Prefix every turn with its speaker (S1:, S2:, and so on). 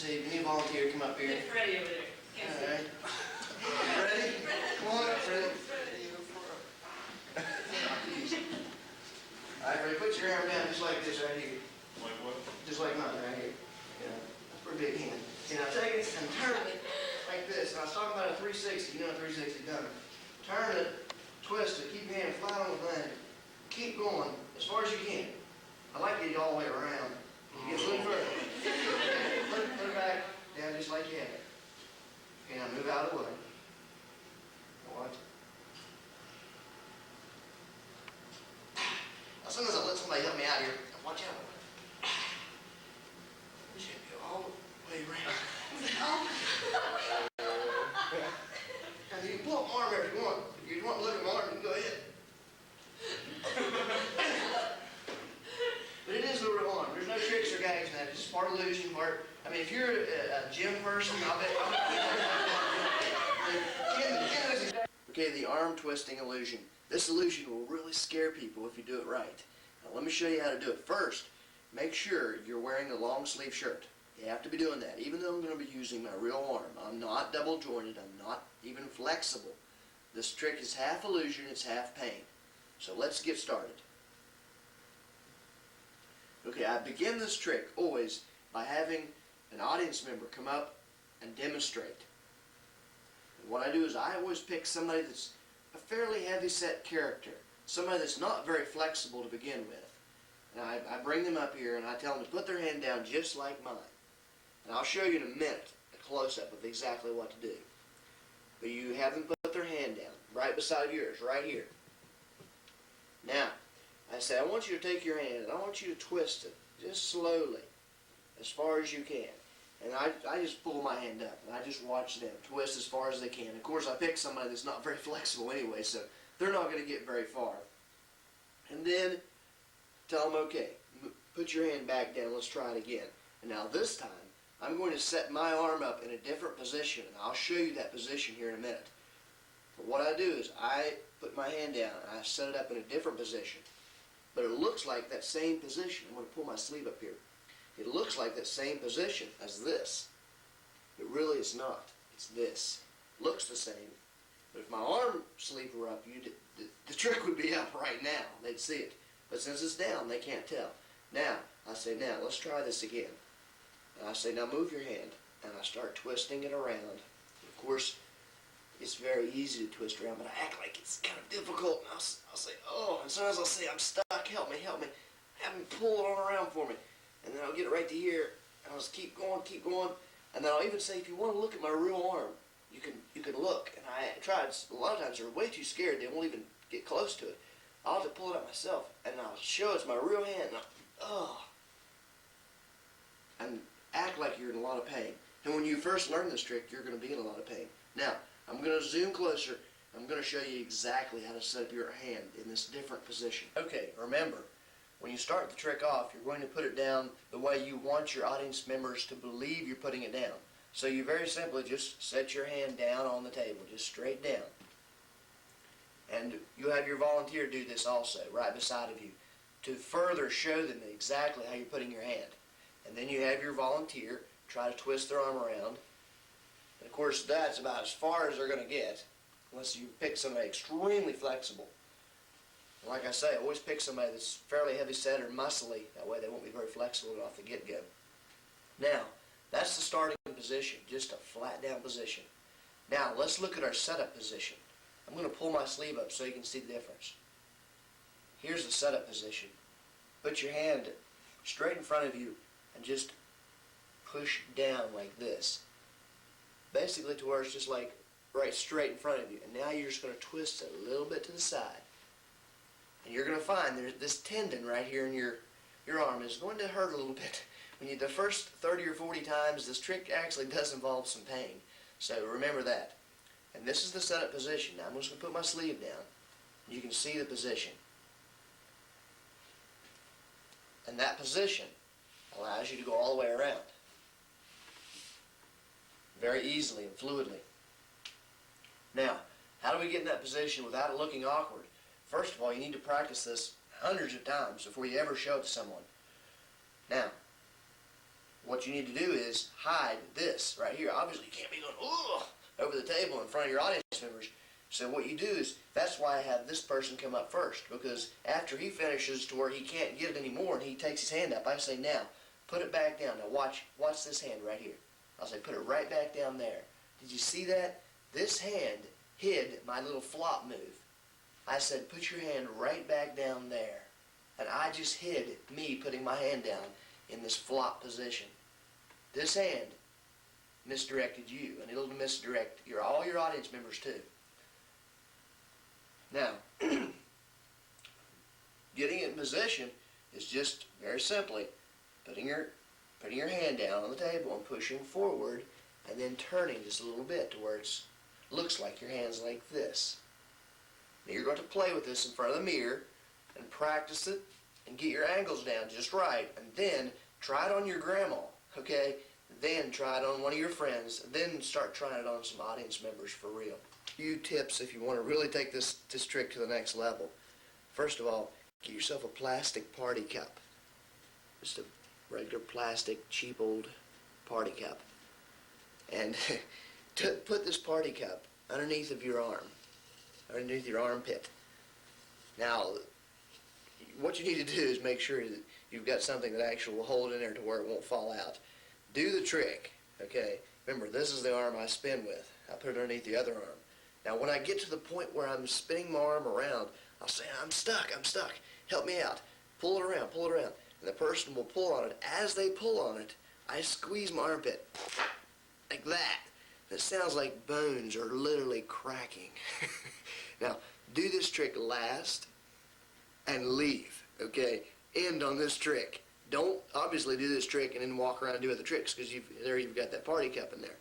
S1: see, if any volunteer come up here.
S2: Get Freddie over there.
S1: Alright. Ready? Come on up, Freddie. Alright, Freddie, put your arm down just like this right here.
S3: Like what?
S1: Just like mine right here. Yeah, that's a pretty big hand. See, now take it and turn it like this. And I was talking about a 360, you know a 360 gun. Turn it, twist it, keep your hand flat on the blade. Keep going as far as you can. I like to get all the way around. You get a little further. Put it back down just like you had it. Okay, now move out of the way. Watch. Now sometimes I let somebody help me out here. Watch out. You should go all the way around. Now you can pull up my arm if you want. If you want to look at my arm, you can go ahead. But it is a real arm. There's no tricks or gags in that. It's just part illusion, part. I mean, if you're a gym person, I'll bet. Okay, the arm twisting illusion. This illusion will really scare people if you do it right. Now, let me show you how to do it. First, make sure you're wearing a long sleeve shirt. You have to be doing that, even though I'm going to be using my real arm. I'm not double jointed. I'm not even flexible. This trick is half illusion, it's half pain. So let's get started. Okay, I begin this trick always by having an audience member come up and demonstrate. And what I do is I always pick somebody that's a fairly heavy-set character, somebody that's not very flexible to begin with. And I bring them up here and I tell them to put their hand down just like mine. And I'll show you in a minute a close-up of exactly what to do. But you have them put their hand down right beside yours, right here. Now, I say, I want you to take your hand and I want you to twist it just slowly, as far as you can. And I just pull my hand up and I just watch them twist as far as they can. Of course, I pick somebody that's not very flexible anyway, so they're not going to get very far. And then tell them, okay, put your hand back down, let's try it again. And now this time, I'm going to set my arm up in a different position, and I'll show you that position here in a minute. But what I do is I put my hand down and I set it up in a different position. But it looks like that same position. I'm going to pull my sleeve up here. It looks like that same position as this. But really it's not. It's this. Looks the same. But if my arm sleeve were up, the trick would be up right now. They'd see it. But since it's down, they can't tell. Now, I say, now, let's try this again. And I say, now move your hand. And I start twisting it around. Of course, it's very easy to twist around, but I act like it's kind of difficult. And I'll say, oh, and sometimes I'll say, I'm stuck, help me, help me. Have them pull it all around for me. And then I'll get it right to here, and I'll just keep going, and then I'll even say, if you want to look at my real arm, you can look. And I tried, a lot of times they're way too scared, they won't even get close to it. I'll have to pull it up myself, and I'll show it's my real hand, and act like you're in a lot of pain. And when you first learn this trick, you're going to be in a lot of pain. Now, I'm going to zoom closer. I'm going to show you exactly how to set up your hand in this different position. Okay, remember, when you start the trick off, you're going to put it down the way you want your audience members to believe you're putting it down. So you very simply just set your hand down on the table, just straight down. And you have your volunteer do this also, right beside of you, to further show them exactly how you're putting your hand. And then you have your volunteer try to twist their arm around. And of course, that's about as far as they're going to get, unless you pick somebody extremely flexible. And like I say, always pick somebody that's fairly heavy set or muscly. That way they won't be very flexible off the get-go. Now, that's the starting position, just a flat down position. Now, let's look at our setup position. I'm going to pull my sleeve up so you can see the difference. Here's the setup position. Put your hand straight in front of you and just push down like this. Basically to where it's just like right straight in front of you. And now you're just going to twist it a little bit to the side. And you're going to find there's this tendon right here in your arm is going to hurt a little bit. When you the first 30 or 40 times, this trick actually does involve some pain. So remember that. And this is the setup position. Now I'm just going to put my sleeve down. You can see the position. And that position allows you to go all the way around. Very easily and fluidly. Now, how do we get in that position without it looking awkward? First of all, you need to practice this hundreds of times before you ever show it to someone. Now, what you need to do is hide this right here. Obviously, you can't be going, ugh, over the table in front of your audience members. So what you do is, that's why I have this person come up first, because after he finishes to where he can't get it anymore and he takes his hand up, I say, now, put it back down. Now watch this hand right here. I'll say, put it right back down there. Did you see that? This hand hid my little flop move. I said, put your hand right back down there. And I just hid me putting my hand down in this flop position. This hand misdirected you, and it'll misdirect all your audience members too. Now, getting it in position is just very simply putting your hand down on the table and pushing forward, and then turning just a little bit to where it looks like your hand's like this. Now you're going to play with this in front of the mirror and practice it and get your angles down just right, and then try it on your grandma, okay? Then try it on one of your friends, then start trying it on some audience members for real. A few tips if you want to really take this trick to the next level. First of all, get yourself a plastic party cup. Just a regular plastic, cheap old party cup. And put this party cup underneath of your arm, underneath your armpit. Now, what you need to do is make sure that you've got something that actually will hold in there to where it won't fall out. Do the trick, okay? Remember, this is the arm I spin with. I put it underneath the other arm. Now, when I get to the point where I'm spinning my arm around, I'll say, I'm stuck, help me out. Pull it around, and the person will pull on it. As they pull on it, I squeeze my armpit, like that. It sounds like bones are literally cracking. Now, do this trick last and leave, okay? End on this trick. Don't obviously do this trick and then walk around and do other tricks, because you've got that party cup in there.